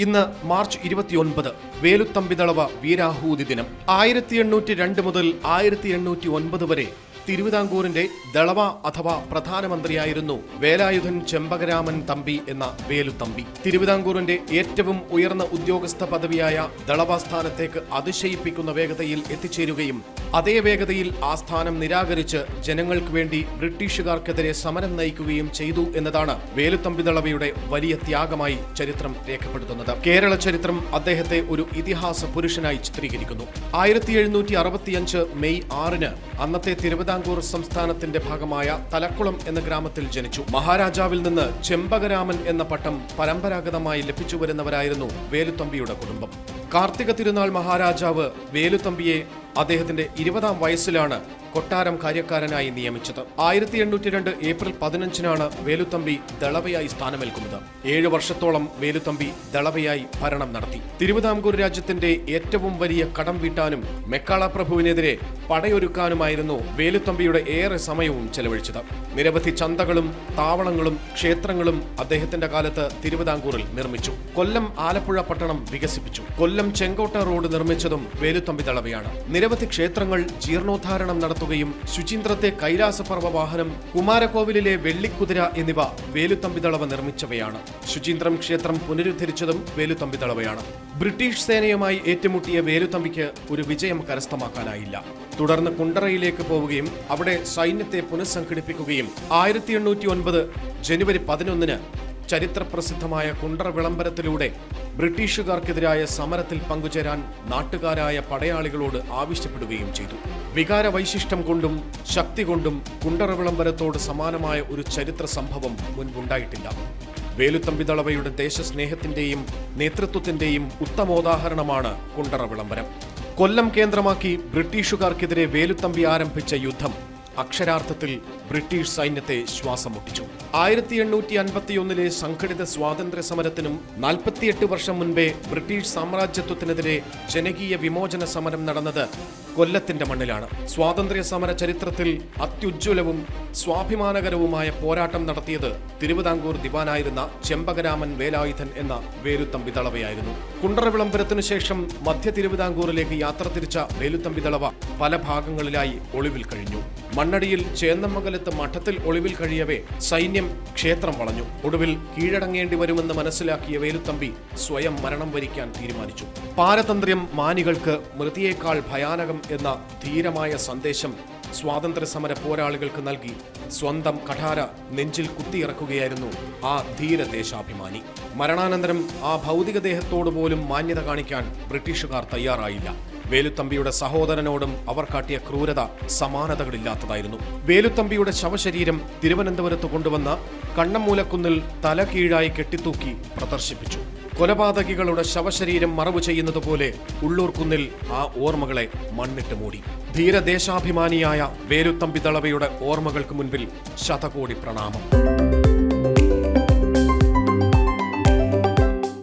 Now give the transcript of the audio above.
ഇന്ന് മാർച്ച് 29 വേലുത്തമ്പിദളവ വീരാഹൂതി ദിനം. 1802 മുതൽ 1809 വരെ തിരുവിതാംകൂറിന്റെ ദളവ അഥവാ പ്രധാനമന്ത്രിയായിരുന്നു വേലായുധൻ ചെമ്പകരാമൻ തമ്പി എന്ന വേലുത്തമ്പി. തിരുവിതാംകൂറിന്റെ ഏറ്റവും ഉയർന്ന ഉദ്യോഗസ്ഥ പദവിയായ ദളവ സ്ഥാനത്തേക്ക് അതിശയിപ്പിക്കുന്ന വേഗതയിൽ എത്തിച്ചേരുകയും അതേ വേഗതയിൽ ആ സ്ഥാനം നിരാകരിച്ച് ജനങ്ങൾക്ക് വേണ്ടി ബ്രിട്ടീഷുകാർക്കെതിരെ സമരം നയിക്കുകയും ചെയ്തു എന്നതാണ് വേലുത്തമ്പിദളവയുടെ വലിയ ത്യാഗമായി ചരിത്രം രേഖപ്പെടുത്തുന്നത്. കേരള ചരിത്രം അദ്ദേഹത്തെ ഒരു ഇതിഹാസ പുരുഷനായി ചിത്രീകരിക്കുന്നു. 1765 മെയ് 6 അന്നത്തെ തിരുവിതാംകൂർ സംസ്ഥാനത്തിന്റെ ഭാഗമായ തലക്കുളം എന്ന ഗ്രാമത്തിൽ ജനിച്ചു. മഹാരാജാവിൽ നിന്ന് ചെമ്പകരാമൻ എന്ന പട്ടം പരമ്പരാഗതമായി ലഭിച്ചുവരുന്നവരായിരുന്നു വേലുത്തമ്പിയുടെ കുടുംബം. കാർത്തിക തിരുനാൾ മഹാരാജാവ് വേലുത്തമ്പിയെ അദ്ദേഹത്തിന്റെ 20ാം വയസ്സിലാണ് കൊട്ടാരം കാര്യക്കാരനായി നിയമിച്ചത്. 1802 ഏപ്രിൽ 15 വേലുത്തമ്പി ദളവയായി സ്ഥാനമേൽക്കുന്നത്. 7 വർഷത്തോളം വേലുത്തമ്പി ദളവയായി ഭരണം നടത്തി. തിരുവിതാംകൂർ രാജ്യത്തിന്റെ ഏറ്റവും വലിയ കടം വീട്ടാനും മെക്കാള പ്രഭുവിനെതിരെ പടയൊരുക്കാനുമായിരുന്നു വേലുത്തമ്പിയുടെ ഏറെ സമയവും ചെലവഴിച്ചത്. നിരവധി ചന്തകളും താവളങ്ങളും ക്ഷേത്രങ്ങളും അദ്ദേഹത്തിന്റെ കാലത്ത് തിരുവിതാംകൂറിൽ നിർമ്മിച്ചു. കൊല്ലം ആലപ്പുഴ പട്ടണം വികസിപ്പിച്ചു. കൊല്ലം ചെങ്കോട്ട റോഡ് നിർമ്മിച്ചതും വേലുത്തമ്പി ദളവയാണ്. നിരവധി ക്ഷേത്രങ്ങൾ ജീർണോദ്ധാരണം നടത്തുകയും ശുചീന്ദ്രത്തെ കൈലാസപർവ്വ വാഹനം, കുമാരകോവിലിലെ വെള്ളിക്കുതിര എന്നിവ വേലുത്തമ്പി ദളവ നിർമ്മിച്ചവയാണ്. ശുചീന്ദ്രം ക്ഷേത്രം പുനരുദ്ധരിച്ചതും വേലുത്തമ്പി ദളവയാണ്. ബ്രിട്ടീഷ് സേനയുമായി ഏറ്റുമുട്ടിയ വേലുത്തമ്പിക്ക് ഒരു വിജയം കരസ്ഥമാക്കാനായില്ല. തുടർന്ന് കുണ്ടറയിലേക്ക് പോവുകയും അവിടെ സൈന്യത്തെ പുനഃസംഘടിപ്പിക്കുകയും 1809 ജനുവരി 11 ചരിത്രപ്രസിദ്ധമായ കുണ്ടറ വിളംബരത്തിലൂടെ ബ്രിട്ടീഷുകാർക്കെതിരായ സമരത്തിൽ പങ്കുചേരാൻ നാട്ടുകാരായ പടയാളികളോട് ആവശ്യപ്പെടുകയും ചെയ്തു. വികാര വൈശിഷ്ട്യം കൊണ്ടും ശക്തി കൊണ്ടും കുണ്ടറ വിളംബരത്തോട് സമാനമായ ഒരു ചരിത്ര സംഭവം മുൻപുണ്ടായിട്ടില്ല. വേലുത്തമ്പി ദളവയുടെ ദേശസ്നേഹത്തിന്റെയും നേതൃത്വത്തിന്റെയും ഉത്തമോദാഹരണമാണ് കുണ്ടറ വിളംബരം. കൊല്ലം കേന്ദ്രമാക്കി ബ്രിട്ടീഷുകാർക്കെതിരെ വേലുത്തമ്പി ആരംഭിച്ച യുദ്ധം അക്ഷരാർത്ഥത്തിൽ ബ്രിട്ടീഷ് സൈന്യത്തെ ശ്വാസം മുട്ടിച്ചു. 1851 സംഘടിത സ്വാതന്ത്ര്യ സമരത്തിനും 48 വർഷം മുൻപേ ബ്രിട്ടീഷ് സാമ്രാജ്യത്വത്തിനെതിരെ ജനകീയ വിമോചന സമരം നടന്നത് കൊല്ലത്തിന്റെ മണ്ണിലാണ്. സ്വാതന്ത്ര്യ സമര ചരിത്രത്തിൽ അത്യുജ്വലവും സ്വാഭിമാനകരവുമായ പോരാട്ടം നടത്തിയത് തിരുവിതാംകൂർ ദിവാനായിരുന്ന ചെമ്പകരാമൻ വേലായുധൻ എന്ന വേലുത്തമ്പി ദളവയായിരുന്നു. കുണ്ടറ വിളംബരത്തിനു ശേഷം മധ്യ തിരുവിതാംകൂറിലേക്ക് യാത്ര തിരിച്ച വേലുത്തമ്പി ദളവ പല ഭാഗങ്ങളിലായി ഒളിവിൽ കഴിഞ്ഞു. മണ്ണടിയിൽ ചേന്നമംഗലത്ത് മഠത്തിൽ ഒളിവിൽ കഴിയവേ സൈന്യം ക്ഷേത്രം വളഞ്ഞു. ഒടുവിൽ കീഴടങ്ങേണ്ടി വരുമെന്ന് മനസ്സിലാക്കിയ വേലുത്തമ്പി സ്വയം മരണം വരിക്കാൻ തീരുമാനിച്ചു. പാരതന്ത്ര്യം മാനികൾക്ക് മൃതിയേക്കാൾ ഭയാനകം എന്ന ധീരമായ സന്ദേശം സ്വാതന്ത്ര്യ സമര പോരാളികൾക്ക് നൽകി സ്വന്തം കഠാര നെഞ്ചിൽ കുത്തിയിറക്കുകയായിരുന്നു ആ ധീര ദേശാഭിമാനി. മരണാനന്തരം ആ ഭൗതിക ദേഹത്തോടു പോലും മാന്യത കാണിക്കാൻ ബ്രിട്ടീഷുകാർ തയ്യാറായില്ല. വേലുത്തമ്പിയുടെ സഹോദരനോടും അവർ കാട്ടിയ ക്രൂരത സമാനതകളില്ലാത്തതായിരുന്നു. വേലുത്തമ്പിയുടെ ശവശരീരം തിരുവനന്തപുരത്ത് കൊണ്ടുവന്ന കണ്ണമ്മൂലക്കുന്നിൽ തല കീഴായി കെട്ടിത്തൂക്കി പ്രദർശിപ്പിച്ചു. കൊലപാതകികളുടെ ശവശരീരം മറവു ചെയ്യുന്നത് പോലെ ഉള്ളൂർക്കുന്നിൽ ആ ഓർമ്മകളെ മണ്ണിട്ട് മൂടി. ധീരദേശാഭിമാനിയായ വേലുത്തമ്പി ദളവയുടെ ഓർമ്മകൾക്ക് മുൻപിൽ ശതകോടി പ്രണാമം.